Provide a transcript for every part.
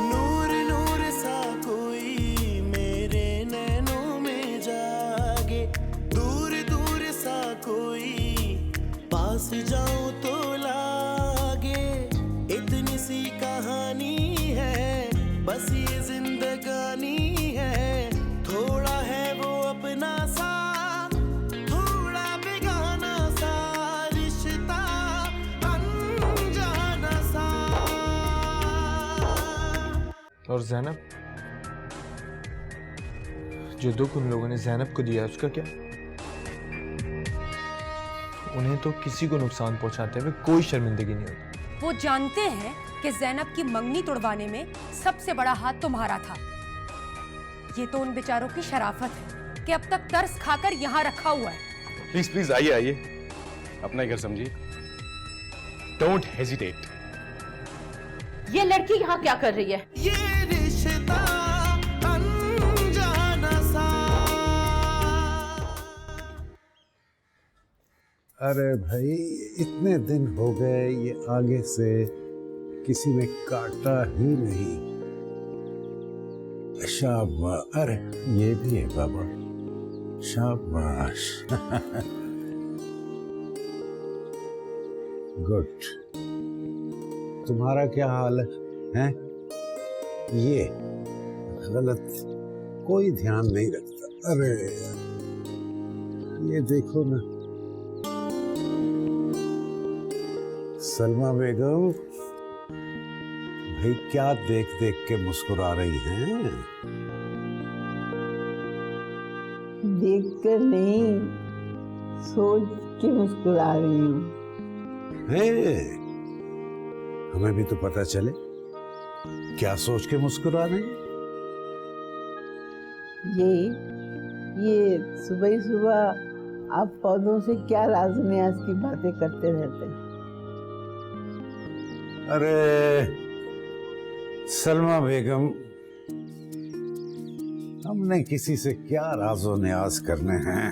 नूर नूर सा कोई मेरे नैनों में जागे, दूर दूर सा कोई पास जाऊं तो लागे। इतनी सी कहानी है, बस ये जिंदगानी है। थोड़ा है वो अपना सा, थोड़ा बेगाना सा, रिश्ता अनजाना सा। और ज़ैनब, जो दुख उन लोगों ने ज़ैनब को दिया उसका क्या? उन्हें तो किसी को नुकसान पहुंचाते हुए कोई शर्मिंदगी नहीं होती। वो जानते हैं कि ज़ैनब की मंगनी तोड़वाने में सबसे बड़ा हाथ तुम्हारा था। ये तो उन बेचारों की शराफत है कि अब तक तरस खाकर यहाँ रखा हुआ है। प्लीज प्लीज आइए आइए, अपना ही घर समझिए। Don't hesitate. ये लड़की यहाँ क्या कर रही है? ये रिश्ता अनजाना सा। अरे भाई, इतने दिन हो गए ये आगे से किसी ने काटा ही नहीं। शाबाश। अरे ये भी है बाबा, शाबाश। गुड। तुम्हारा क्या हाल है? ये गलत, कोई ध्यान नहीं रखता। अरे ये देखो ना, सलमा बेगम भाई क्या देख देख के मुस्कुरा रही हैं? देख कर नहीं, सोच के मुस्कुरा रही हूँ। हमें भी तो पता चले क्या सोच के मुस्कुरा रही? ये सुबह ही सुबह आप पौधों से क्या राज न्याज की बातें करते रहते हैं। अरे सलमा बेगम, हमने किसी से क्या राजो न्याज करने हैं?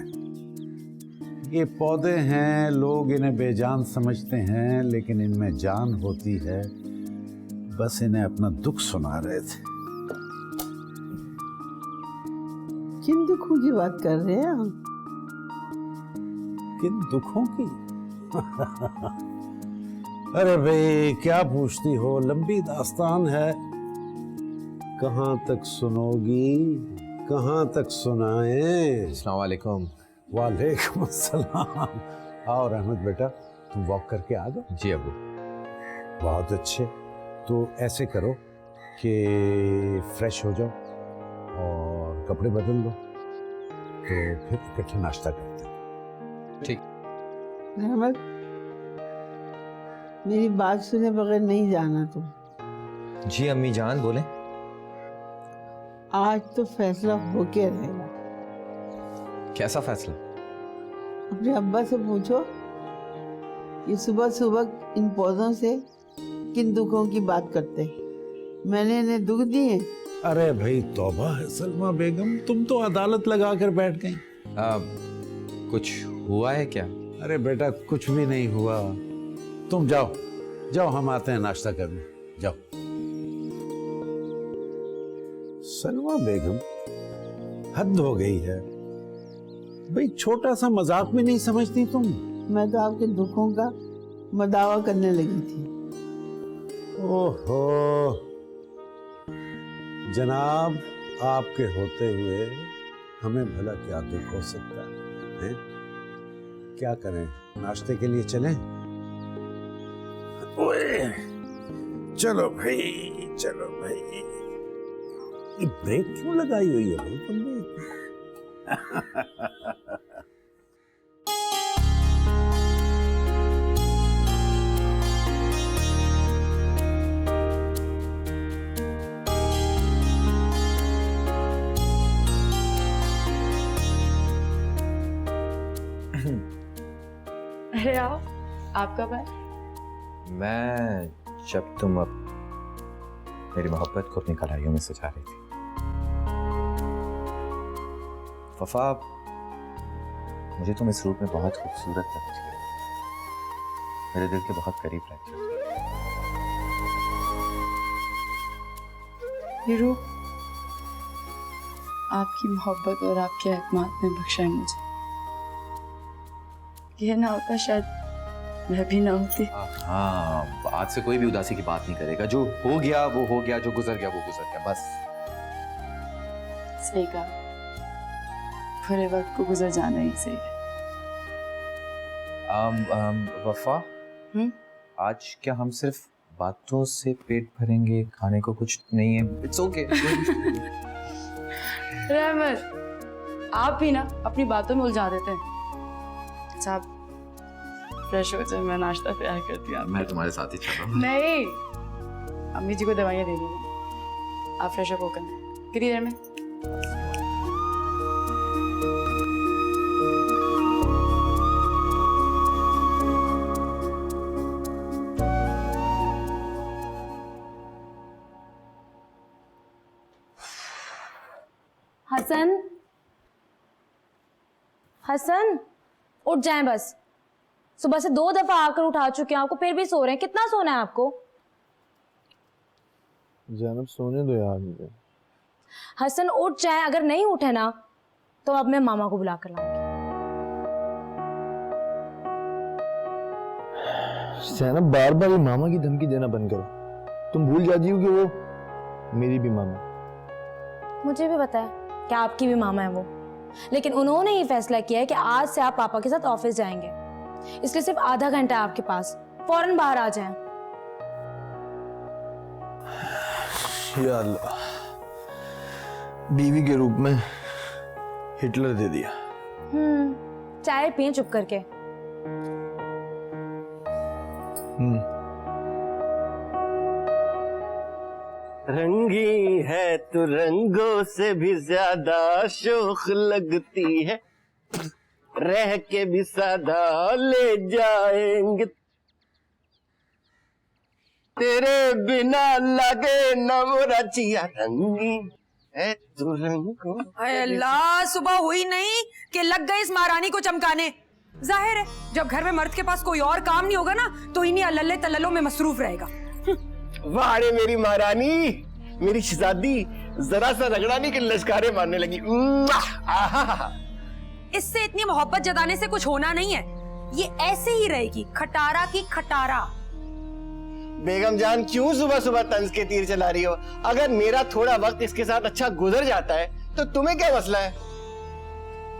ये पौधे हैं, लोग इन्हें बेजान समझते हैं, लेकिन इनमें जान होती है। बस इन्हें अपना दुख सुना रहे थे। किन दुखों की बात कर रहे हैं हम? किन दुखों की? अरे भाई क्या पूछती हो, लंबी दास्तान है। कहाँ तक सुनोगी, कहाँ तक सुनाएं? अस्सलाम वालेकुम। वालेकुम अस्सलाम। आओ रहमत बेटा, तुम वॉक करके आ गए? जी अबू। बहुत अच्छे। तो ऐसे करो कि फ्रेश हो जाओ और कपड़े बदल लो, तो फिर इकट्ठे नाश्ता करते हैं। ठीक। रहमत, मेरी बात सुने बगैर नहीं जाना तुम। जी अम्मी जान बोले। आज तो फैसला होके रहेगा। कैसा फैसला? अपने अब्बा से पूछो, ये सुबह सुबह इन पौधों से किन दुखों की बात करते हैं। मैंने इन्हें दुख दिए? अरे भाई तौबा है सलमा बेगम, तुम तो अदालत लगा कर बैठ गई। कुछ हुआ है क्या? अरे बेटा कुछ भी नहीं हुआ, तुम जाओ जाओ, हम आते हैं नाश्ता करने। जाओ। सलमा बेगम हद हो गई है भाई, छोटा सा मजाक भी नहीं समझती तुम। मैं तो आपके दुखों का मदावा करने लगी थी। ओहो जनाब, आपके होते हुए हमें भला क्या दुख हो सकता है? क्या करें, नाश्ते के लिए चलें? ओए चलो भाई, चलो भाई। ये ब्रेक क्यों लगाई हुई है भाई तुमने? अरे आओ, आप कब आए? मैं जब तुम अब मेरी मोहब्बत को अपनी कलाइयों में सजा रही थी। वफा, मुझे तुम इस रूप में बहुत खूबसूरत लगती हो, मेरे दिल के बहुत करीब रहती हो। ये रूप आपकी मोहब्बत और आपके एतमाद ने बख्शा है मुझे। ये ना होता शायद मैं भी ना होती। हाँ, आज से कोई भी उदासी की बात नहीं करेगा। जो हो गया वो हो गया, जो गुजर गया वो गुजर गया, बस। सही कहा, बुरे वक्त को गुजर जाना ही सही है। वफा, आज क्या हम सिर्फ बातों से पेट भरेंगे, खाने को कुछ नहीं है? It's okay. रहमत, आप भी ना अपनी बातों में उलझा देते हैं। अच्छा, आप फ्रेश हो जाए, मैं नाश्ता तैयार करती हूँ। मैं तुम्हारे साथ ही चल रहा हूँ। नहीं, अम्मी जी को दवाइयाँ दे दी, आप फ्रेश अप होकर कितनी देर में? हसन, हसन, उठ जाएं बस। सुबह से 2 दफा आकर उठा चुके हैं आपको, फिर भी सो रहे हैं। कितना सोना है आपको? ज़ैनब सोने दो यार मुझे। हसन उठ जाएं, अगर नहीं उठे ना तो अब मैं मामा को बुला कर लाऊंगी। ज़ैनब बार बार ये मामा की धमकी देना बंद करो। तुम भूल जाती हो कि वो मेरी भी मामा। मुझे भी पता है कि आपकी भी मामा है वो, लेकिन उन्होंने ही फैसला किया है कि आज से आप पापा के साथ ऑफिस जाएंगे, इसलिए सिर्फ आधा घंटा आपके पास, फौरन बाहर आ जाएं। या अल्लाह, बीवी के रूप में हिटलर दे दिया। चाय पिए चुप करके। रंगी है तू रंगों से भी ज्यादा शोख लगती है, रह के भी सादा ले जाएंगे, तेरे बिना लगे न वो रचिया। रंगी है तू रंगों। अल्लाह, सुबह हुई नहीं कि लग गई इस महारानी को चमकाने। जाहिर है जब घर में मर्द के पास कोई और काम नहीं होगा ना तो इन्हीं अल्लल्ले तल्ललों में मसरूफ रहेगा। वाह रे मेरी महारानी, मेरी शहजादी, जरा सा रगड़ा नहीं कि लश्कारे मारने लगी। इससे इतनी मोहब्बत जताने से कुछ होना नहीं है, ये ऐसे ही रहेगी, खटारा की खटारा। बेगम जान, क्यों सुबह सुबह तंज के तीर चला रही हो? अगर मेरा थोड़ा वक्त इसके साथ अच्छा गुजर जाता है तो तुम्हें क्या मसला है?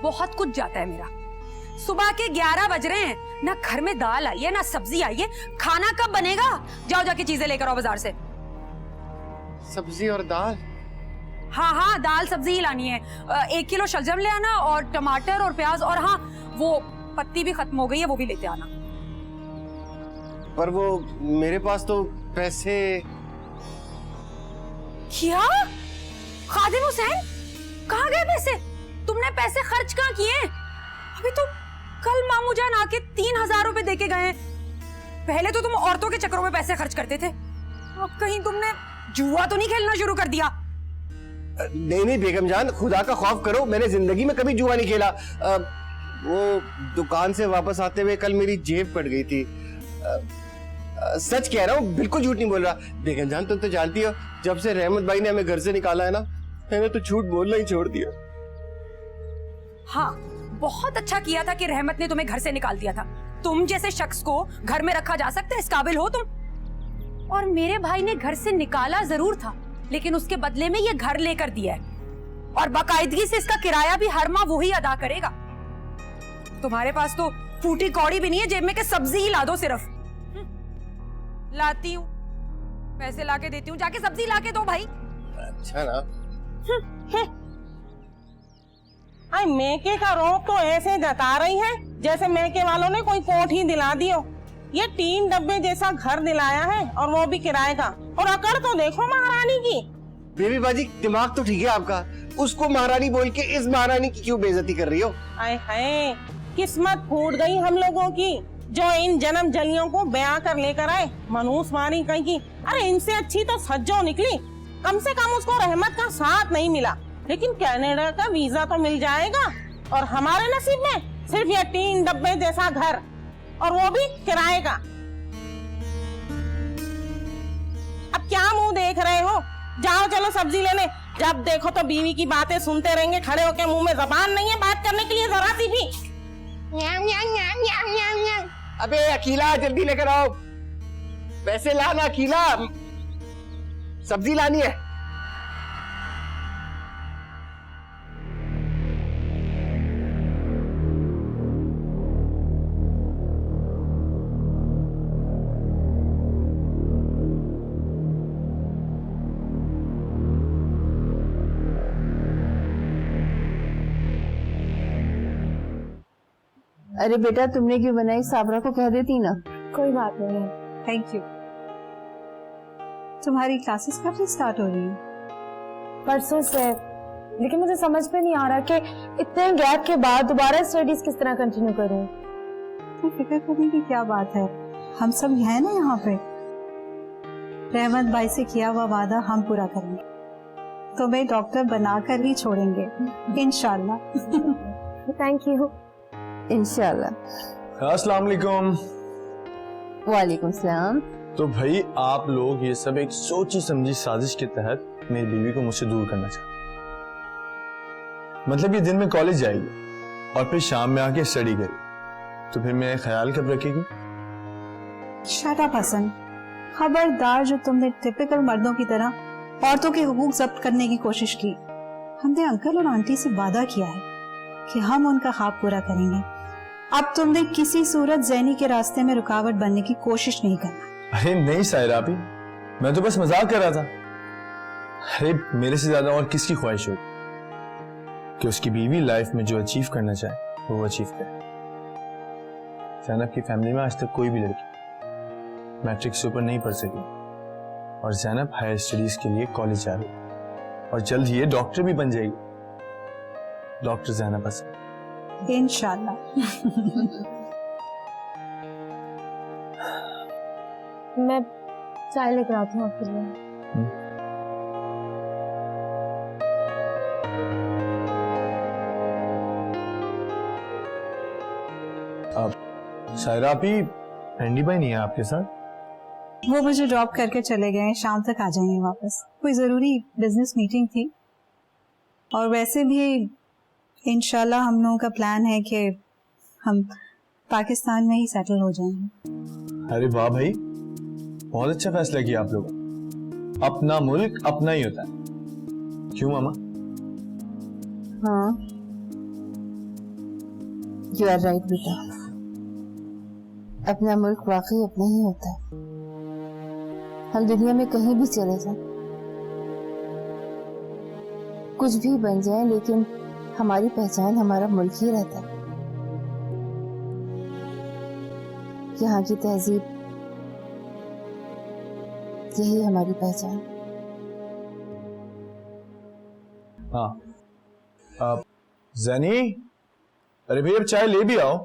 बहुत कुछ जाता है मेरा। सुबह के 11 बज रहे हैं, ना घर में दाल आई है ना सब्जी आई है, खाना कब बनेगा? जाओ जाके चीजें लेकर आओ बाजार से। सब्जी और दाल? हाँ, दाल सब्जी ही लानी है। 1 किलो शलजम ले आना और टमाटर और प्याज, और हाँ वो पत्ती भी खत्म हो गई है, वो भी लेते आना। पर वो मेरे पास तो पैसे। क्या? खादिम हुसैन, कहाँ गए पैसे? तुमने पैसे खर्च कहाँ किए? अभी तो कल मामू जान आके 3000 रुपए देके गए। पहले तो तुम औरतों के चक्करों में पैसे खर्च करते थे, अब कहीं तुमने जुआ तो नहीं खेलना शुरू कर दिया? नहीं बेगम जान, खुदा का खौफ करो, मैंने जिंदगी में कभी जुआ नहीं खेला। वो दुकान से वापस आते हुए कल मेरी जेब कट गई थी। सच कह रहा हूँ, बिल्कुल झूठ नहीं बोल रहा। बेगम जान, तुम तो जानती हो जब से रहमत भाई ने हमें घर से निकाला है ना, मैंने तो झूठ बोलना ही छोड़ दिया। हाँ, बहुत अच्छा किया था कि रहमत ने तुम्हें घर से निकाल दिया था। तुम जैसे शख्स को घर में रखा जा सकता है, इस काबिल हो तुम? और मेरे भाई ने घर से निकाला जरूर था, लेकिन उसके बदले में ये घर लेकर दिया है, और बाकायदगी से इसका किराया भी हर माह वही अदा करेगा। तुम्हारे पास तो फूटी कौड़ी भी नहीं है जेब में कि सब्जी ही ला दो सिर्फ। लाती हूँ, पैसे लाके देती हूँ, जाके सब्जी लाके दो भाई। अच्छा ना। मैके का रोक तो ऐसे जता रही है जैसे मैके वालों ने कोई कोठी दिला दी हो। ये 3 डब्बे जैसा घर दिलाया है, और वो भी किराए का। और अकड़ तो देखो महारानी की। बेबी बाजी, दिमाग तो ठीक है आपका, उसको महारानी बोल के इस महारानी की क्यों बेइज्जती कर रही हो? आए हाय, किस्मत फूट गई हम लोगों की, जो इन जन्म जलियों को ब्याह कर लेकर आए। मनूस मारी कहीं की। अरे इनसे अच्छी तो सज्जो निकली। कम से कम उसको रहमत का साथ नहीं मिला, लेकिन कनाडा का वीजा तो मिल जाएगा। और हमारे नसीब में सिर्फ ये 3 डब्बे जैसा घर, और वो भी किराए का। अब क्या मुंह देख रहे हो? जाओ चलो सब्जी लेने। जब देखो तो बीवी की बातें सुनते रहेंगे, खड़े होके मुंह में जबान नहीं है बात करने के लिए जरा सी भी। अबे अकीला जल्दी लेकर आओ, पैसे लाना अकीला, सब्जी लानी है। अरे बेटा, तुमने क्यों बनाई? साबरा को कह देती ना। कोई बात नहीं है। Thank you. तुम्हारी क्लासेस कब से स्टार्ट हो रही हैं? परसों से, लेकिन मुझे समझ में नहीं आ रहा कि इतने गैप के बाद दोबारा स्टडीज किस तरह कंटिन्यू करूं। तो फिक्र करने की क्या बात है, हम सब हैं ना यहाँ पे। रहमत भाई से किया हुआ वादा हम पूरा करेंगे, तुम्हें डॉक्टर बनाकर ही छोड़ेंगे इंशाल्लाह। Thank you. इंशाल्लाह। अस्सलाम वालेकुम। वालेकुम सलाम। तो भाई आप लोग ये सब एक सोची समझी साजिश के तहत मेरी बीवी को मुझसे दूर करना चाहते, मतलब ये दिन में कॉलेज जाएगी और फिर शाम में आके स्टडी करेगी, तो फिर मेरा ख्याल कब रखेगी? शट अप हसन, खबरदार जो तुमने टिपिकल मर्दों की तरह औरतों के हुकूक जब्त करने की कोशिश की। हमने अंकल और आंटी से वादा किया है कि हम उनका ख्वाब पूरा करेंगे। अब तुमने किसी सूरत ज़ैनी के रास्ते में रुकावट बनने की कोशिश नहीं करना। अरे नहीं सायरा भी, मैं तो बस मजाक कर रहा था। अरे मेरे से ज्यादा और किसकी ख्वाहिश होगी कि उसकी बीवी लाइफ में जो अचीव करना चाहे वो अचीव करे। ज़ैनब की फैमिली में आज तक कोई भी लड़की मैट्रिक से ऊपर नहीं पढ़ सकी, और ज़ैनब हायर स्टडीज के लिए कॉलेज जा रही है और जल्द ही ये डॉक्टर भी बन जाएगी। डॉक्टर ज़ैनब हसन इंशाल्लाह। मैं चाय लेकर आती हूँ आपके लिए। अब सायरा भी एंडी भाई नहीं है आपके साथ? वो मुझे ड्रॉप करके चले गए, शाम तक आ जाएंगे वापस। कोई जरूरी बिजनेस मीटिंग थी, और वैसे भी इंशाल्लाह हम लोगों का प्लान है कि हम पाकिस्तान में ही सेटल हो जाएंगे। अरे वाह भाई, बहुत अच्छा फैसला किया आप लोगों। अपना मुल्क अपना ही होता है, क्यों मामा? हाँ, यू आर राइट बेटा, अपना मुल्क वाकई अपना ही होता है। हम दुनिया में कहीं भी चले जाएं, कुछ भी बन जाए, लेकिन हमारी पहचान हमारा मुल्क ही रहता है। यहाँ की तहजीब, यही हमारी पहचान। हाँ, अब ज़ैनी, अरे भाई अब चाय ले भी आओ।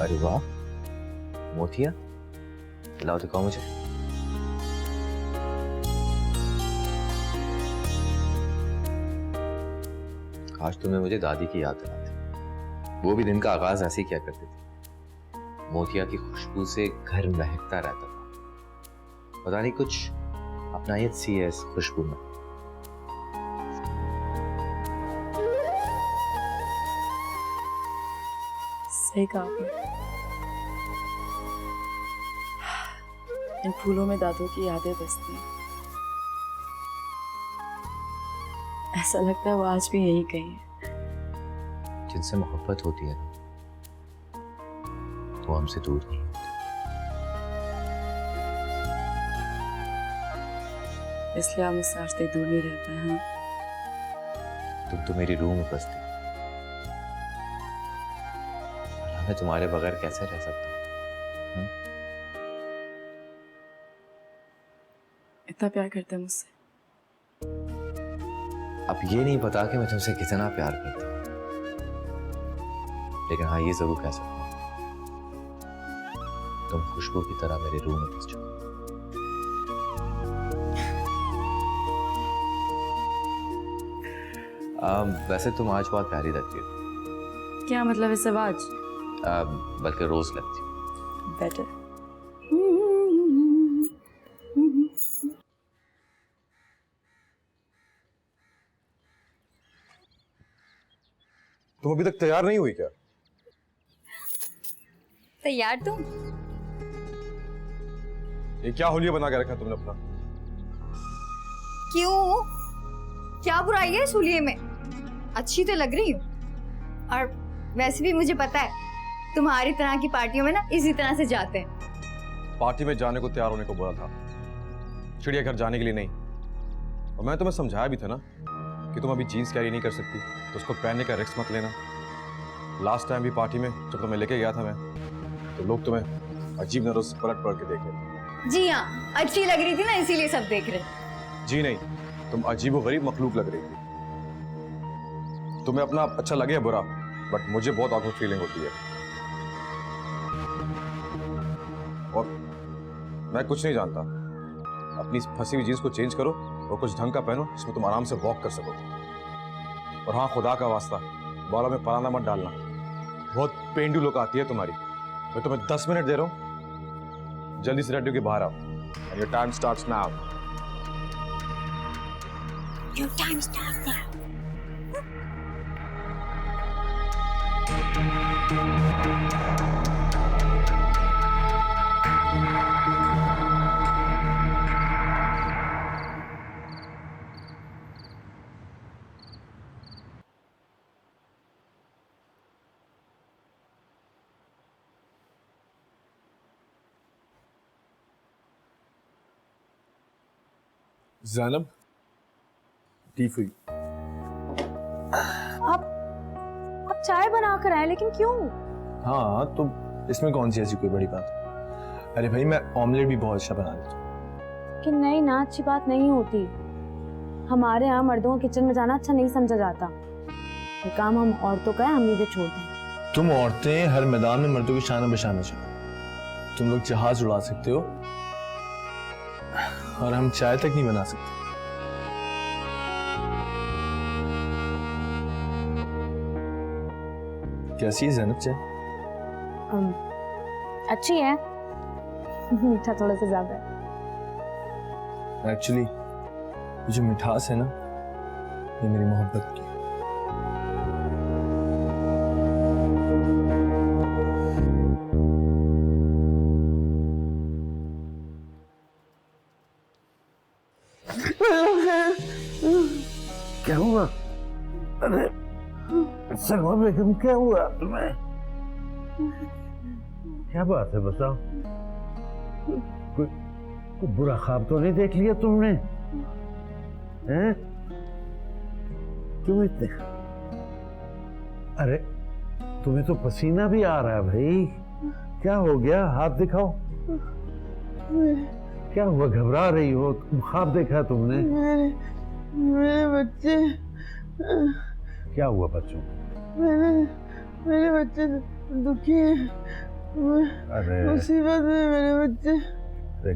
अरे वाह, मोतिया लाओ दिखाओ मुझे। आज तुम्हें मुझे दादी की याद दिलाती। वो भी दिन का आगाज ऐसे ही क्या करती थी। मोतिया की खुशबू से घर महकता रहता था। पता नहीं कुछ अपनायत सी है इस खुशबू में। सही कहा आपने। इन फूलों में दादू की यादें बसती हैं। ऐसा लगता है वो आज भी यही कहीं है। जिनसे मोहब्बत होती है वो हमसे दूर नहीं होती। इसलिए आप मुझसे आज तक दूर नहीं रह पाए। हाँ, तुम तो मेरी रूह में बसती। मैं तुम्हारे बगैर कैसे रह सकता हूँ? इतना प्यार करते हैं मुझसे। अब ये नहीं पता कि मैं तुमसे कितना प्यार करता हूँ, लेकिन हाँ ये जरूर कह सकता हूँ, तुम खुशबू की तरह मेरे रूह में बस जाओ। वैसे तुम आज बहुत प्यारी लगती हो। क्या मतलब है सब आज? बल्कि रोज लगती हो। बेटर। तुम अभी तक तैयार नहीं हुई क्या? तैयार तुम? ये क्या होलिया बना के रखा तुमने अपना? क्यों? क्या बुराई है इस हुलिये में? अच्छी तो लग रही हूँ। और वैसे भी मुझे पता है तुम्हारी तरह की पार्टियों में ना इसी तरह से जाते हैं। पार्टी में जाने को तैयार होने को बोला था, चिड़ियाघर जाने के लिए नहीं। और मैं तुम्हें समझाया भी था ना कि तुम अभी जीन्स कैरी नहीं कर सकती, तो उसको पहनने का रिस्क मत लेना। लास्ट टाइम भी पार्टी में जब तुम्हें लेके गया था मैं, तो लोग तुम्हें अजीब नजरों से पलट के देख रहे थे। जी हाँ, अच्छी लग रही थी ना, इसीलिए सब देख रहे। जी नहीं, तुम अजीबोगरीब मखलूक लग रही थी। तुम्हें अपना अच्छा लगे या बुरा, बट मुझे बहुत ऑकवर्ड फीलिंग होती है। और मैं कुछ नहीं जानता, अपनी फंसी हुई जीन्स को चेंज करो और कुछ ढंग का पहनो जिसमें तुम आराम से वॉक कर सको। और हाँ, खुदा का वास्ता, बालों में पराना मत डालना, बहुत पेंडू लुक आती है तुम्हारी। मैं तुम्हें 10 मिनट दे रहा हूँ, जल्दी से रेडी होके बाहर आओ। And your time starts now. Your time starts now. Zainab, T free. आप चाय बना कर आए, लेकिन क्यों? हाँ, तो इसमें कौन सी ऐसी कोई बड़ी बात है? अरे भाई, मैं ऑमलेट भी बहुत अच्छा बना लेता हूँ। कि नहीं ना, अच्छी बात नहीं होती। हमारे यहाँ मर्दों के किचन में जाना अच्छा नहीं समझा जाता। ये काम हम औरतों का है, हम इधर छोड़ दें। तुम औरतें हर मैदान में मर्दों की शान बशाना चाहो। तुम लोग जहाज उड़ा सकते हो और हम चाय तक नहीं बना सकते। कैसी है ज़ैनब चाय? अच्छी है, मीठा थोड़ा सा ज्यादा है। एक्चुअली ये जो मिठास है ना, ये मेरी मोहब्बत की। क्या हुआ? अरे सलमा बेगम, क्या हुआ तुम्हें? क्या बात है, बताओ। कोई बुरा ख्वाब तो नहीं देख लिया तुमने? हैं? तुम इतने, अरे तुम्हें तो पसीना भी आ रहा है भाई। क्या हो गया? हाथ दिखाओ। क्या हुआ? घबरा रही हो? ख्वाब देखा तुमने? मेरे बच्चे। क्या हुआ बच्चों? मेरे बच्चे दुखी हैं। अरे मुसीबत में मेरे बच्चे। अरे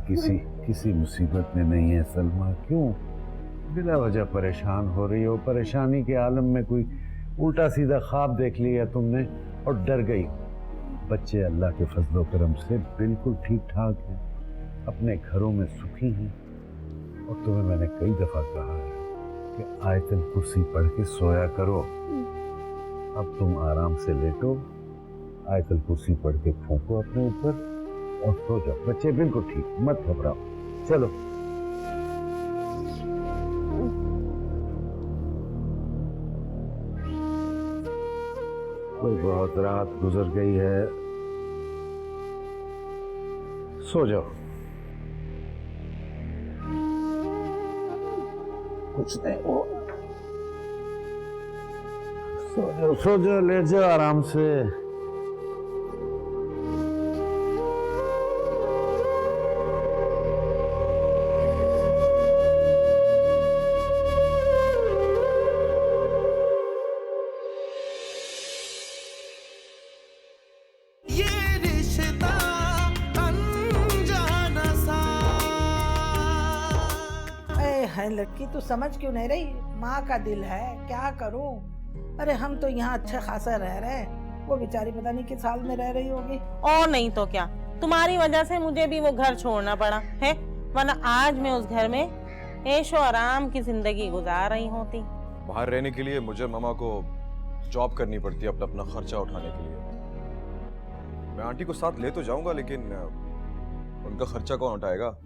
किसी मुसीबत में नहीं है सलमा। क्यों बिला वजह परेशान हो रही हो? परेशानी के आलम में कोई उल्टा सीधा ख्वाब देख लिया तुमने और डर गई। बच्चे अल्लाह के फजलो करम से बिल्कुल ठीक ठाक हैं, अपने घरों में सुखी हैं। और तुम्हें मैंने कई दफा कहा है कि आयतल कुर्सी पढ़ के सोया करो। अब तुम आराम से लेटो, आयतल कुर्सी पढ़ के फूंको अपने ऊपर और सो जाओ। बच्चे बिल्कुल ठीक, मत घबराओ। चलो कोई बहुत रात गुजर गई है, सो जाओ। कुछ नहीं हो, सो जाओ, लेट जाओ आराम से। लड़की तो समझ क्यों नहीं रही? माँ का दिल है, क्या करूं? अरे हम तो यहाँ अच्छा खासा रह रहे हैं, वो बेचारी पता नहीं किस हाल में रह रही होगी। और नहीं तो क्या, तुम्हारी वजह से मुझे भी वो घर छोड़ना पड़ा है, वरना आज मैं उस घर में ऐशो आराम की जिंदगी गुजार रही होती। बाहर रहने के लिए मुझे मामा को जॉब करनी पड़ती है अपना खर्चा उठाने के लिए। मैं आंटी को साथ ले तो जाऊंगा, लेकिन उनका खर्चा कौन उठाएगा?